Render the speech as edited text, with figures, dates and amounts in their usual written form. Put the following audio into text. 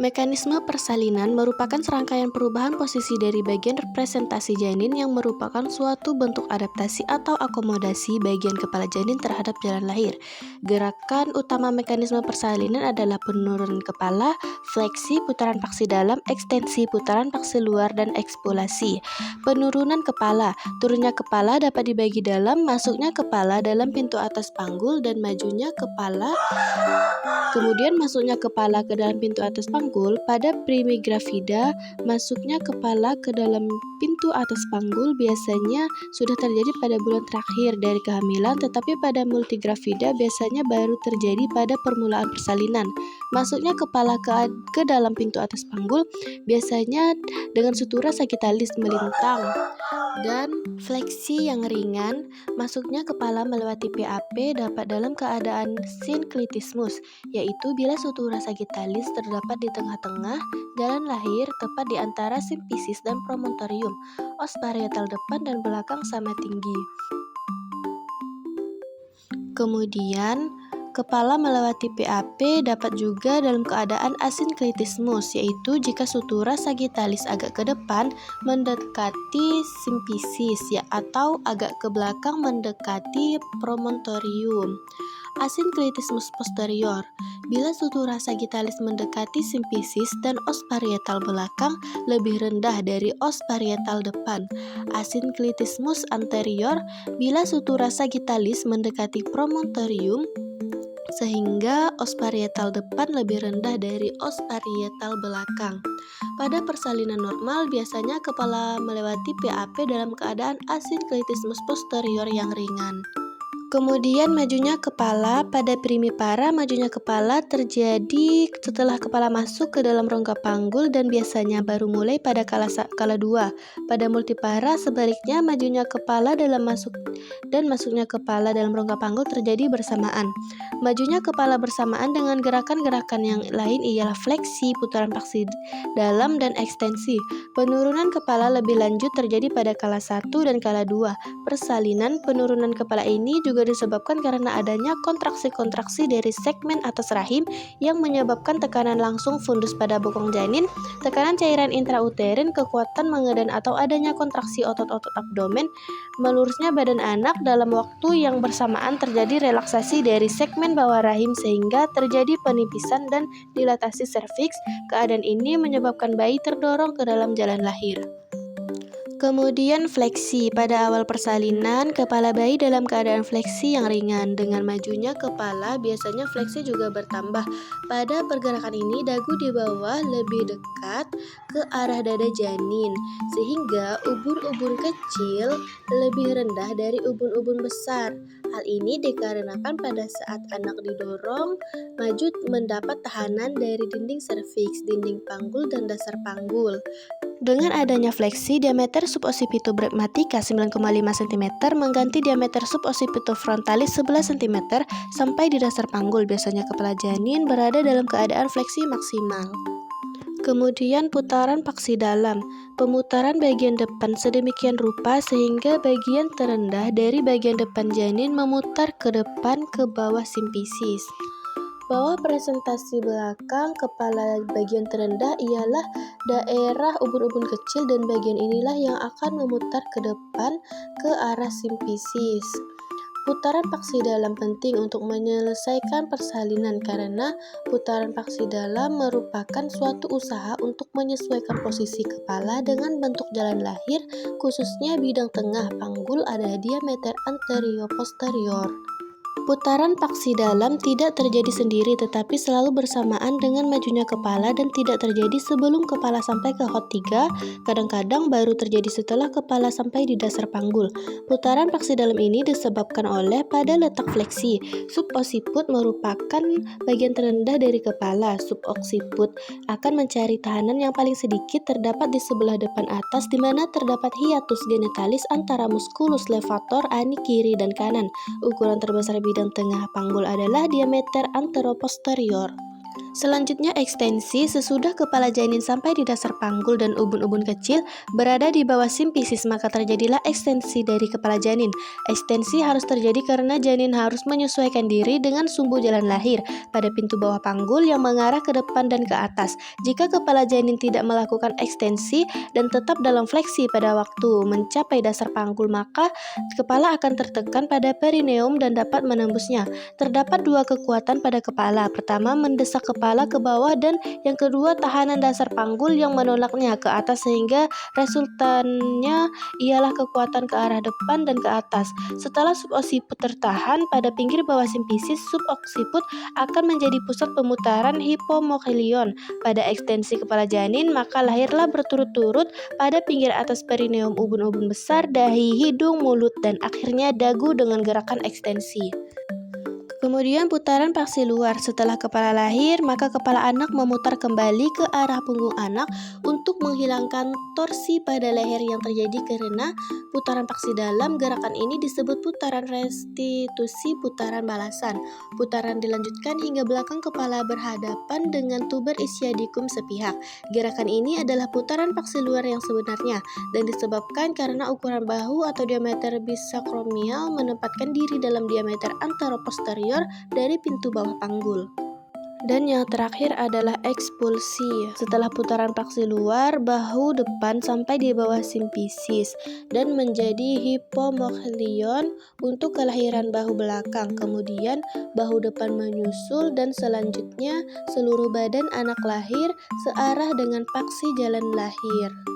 Mekanisme persalinan merupakan serangkaian perubahan posisi dari bagian representasi janin yang merupakan suatu bentuk adaptasi atau akomodasi bagian kepala janin terhadap jalan lahir. Gerakan utama mekanisme persalinan adalah penurunan kepala, fleksi, putaran paksi dalam, ekstensi, putaran paksi luar, dan ekspolasi. Penurunan kepala, turunnya kepala dapat dibagi dalam masuknya kepala dalam pintu atas panggul dan majunya kepala. Kemudian masuknya kepala ke dalam pintu atas panggul. Pada primigravida, masuknya kepala ke dalam pintu atas panggul biasanya sudah terjadi pada bulan terakhir dari kehamilan, tetapi pada multigravida biasanya baru terjadi pada permulaan persalinan. Masuknya kepala ke dalam pintu atas panggul biasanya dengan sutura sagitalis melintang dan fleksi yang ringan. Masuknya kepala melewati PAP dapat dalam keadaan sinklitismus, yaitu bila sutura sagitalis terdapat di tengah-tengah jalan lahir tepat di antara simfisis dan promontorium. Os parietal depan dan belakang sama tinggi. Kemudian, kepala melewati PAP dapat juga dalam keadaan asinklitismus, yaitu jika sutura sagitalis agak ke depan mendekati simfisis atau agak ke belakang mendekati promontorium. Asinklitismus posterior, bila sutura sagitalis mendekati simfisis dan os parietal belakang lebih rendah dari os parietal depan. Asinklitismus anterior, bila sutura sagitalis mendekati promontorium sehingga os parietal depan lebih rendah dari os parietal belakang. Pada persalinan normal, biasanya kepala melewati PAP dalam keadaan asinklitismus posterior yang ringan. Kemudian majunya kepala. Pada primipara, majunya kepala terjadi setelah kepala masuk ke dalam rongga panggul dan biasanya baru mulai pada kala 2. Pada multipara, sebaliknya majunya kepala dalam masuknya kepala dalam rongga panggul terjadi bersamaan. Majunya kepala bersamaan dengan gerakan-gerakan yang lain ialah fleksi, putaran paksi dalam, dan ekstensi. Penurunan kepala lebih lanjut terjadi pada kala 1 dan kala 2. Persalinan penurunan kepala ini juga disebabkan karena adanya kontraksi-kontraksi dari segmen atas rahim yang menyebabkan tekanan langsung fundus pada bokong janin, tekanan cairan intrauterin, kekuatan mengedan atau adanya kontraksi otot-otot abdomen, melurusnya badan anak. Dalam waktu yang bersamaan terjadi relaksasi dari segmen bawah rahim sehingga terjadi penipisan dan dilatasi serviks. Keadaan ini menyebabkan bayi terdorong ke dalam jalan lahir. Kemudian fleksi. Pada awal persalinan, kepala bayi dalam keadaan fleksi yang ringan. Dengan majunya kepala, biasanya fleksi juga bertambah. Pada pergerakan ini, dagu di bawah lebih dekat ke arah dada janin, sehingga ubun-ubun kecil lebih rendah dari ubun-ubun besar. Hal ini dikarenakan pada saat anak didorong, maju mendapat tahanan dari dinding serviks, dinding panggul, dan dasar panggul. Dengan adanya fleksi, diameter suboccipitobregmatica 9,5 cm mengganti diameter suboccipitofrontalis 11 cm sampai di dasar panggul. Biasanya kepala janin berada dalam keadaan fleksi maksimal. Kemudian putaran paksi dalam. Pemutaran bagian depan sedemikian rupa sehingga bagian terendah dari bagian depan janin memutar ke depan ke bawah simfisis. Bawah presentasi belakang kepala bagian terendah ialah daerah ubun-ubun kecil dan bagian inilah yang akan memutar ke depan ke arah simfisis. Putaran paksi dalam penting untuk menyelesaikan persalinan karena putaran paksi dalam merupakan suatu usaha untuk menyesuaikan posisi kepala dengan bentuk jalan lahir, khususnya bidang tengah panggul ada diameter anterior-posterior. Putaran paksi dalam tidak terjadi sendiri tetapi selalu bersamaan dengan majunya kepala dan tidak terjadi sebelum kepala sampai ke hot 3, kadang-kadang baru terjadi setelah kepala sampai di dasar panggul. Putaran paksi dalam ini disebabkan oleh pada letak fleksi. Subocciput merupakan bagian terendah dari kepala. Subocciput akan mencari tahanan yang paling sedikit terdapat di sebelah depan atas di mana terdapat hiatus genitalis antara musculus levator ani kiri dan kanan. Ukuran terbesar bidang tengah panggul adalah diameter anteroposterior. Selanjutnya ekstensi. Sesudah kepala janin sampai di dasar panggul dan ubun-ubun kecil berada di bawah simfisis, maka terjadilah ekstensi dari kepala janin. Ekstensi harus terjadi karena janin harus menyesuaikan diri dengan sumbu jalan lahir pada pintu bawah panggul yang mengarah ke depan dan ke atas. Jika kepala janin tidak melakukan ekstensi dan tetap dalam fleksi pada waktu mencapai dasar panggul, maka kepala akan tertekan pada perineum dan dapat menembusnya. Terdapat dua kekuatan pada kepala. Pertama, mendesak kepala ke bawah, dan yang kedua, tahanan dasar panggul yang menolaknya ke atas, sehingga resultannya ialah kekuatan ke arah depan dan ke atas. Setelah suboksiput tertahan pada pinggir bawah simfisis, suboksiput akan menjadi pusat pemutaran hipomokhilion pada ekstensi kepala janin, maka lahirlah berturut-turut pada pinggir atas perineum ubun-ubun besar, dahi, hidung, mulut, dan akhirnya dagu dengan gerakan ekstensi. Kemudian putaran paksi luar. Setelah kepala lahir, maka kepala anak memutar kembali ke arah punggung anak untuk menghilangkan torsi pada leher yang terjadi karena putaran paksi dalam. Gerakan ini disebut putaran restitusi putaran balasan. Putaran dilanjutkan hingga belakang kepala berhadapan dengan tuber ischiadicum sepihak. Gerakan ini adalah putaran paksi luar yang sebenarnya dan disebabkan karena ukuran bahu atau diameter bisakromial menempatkan diri dalam diameter anteroposterior dari pintu bawah panggul. Dan yang terakhir adalah ekspulsi. Setelah putaran paksi luar, bahu depan sampai di bawah simfisis dan menjadi hipomokhilion untuk kelahiran bahu belakang. Kemudian bahu depan menyusul dan selanjutnya seluruh badan anak lahir searah dengan paksi jalan lahir.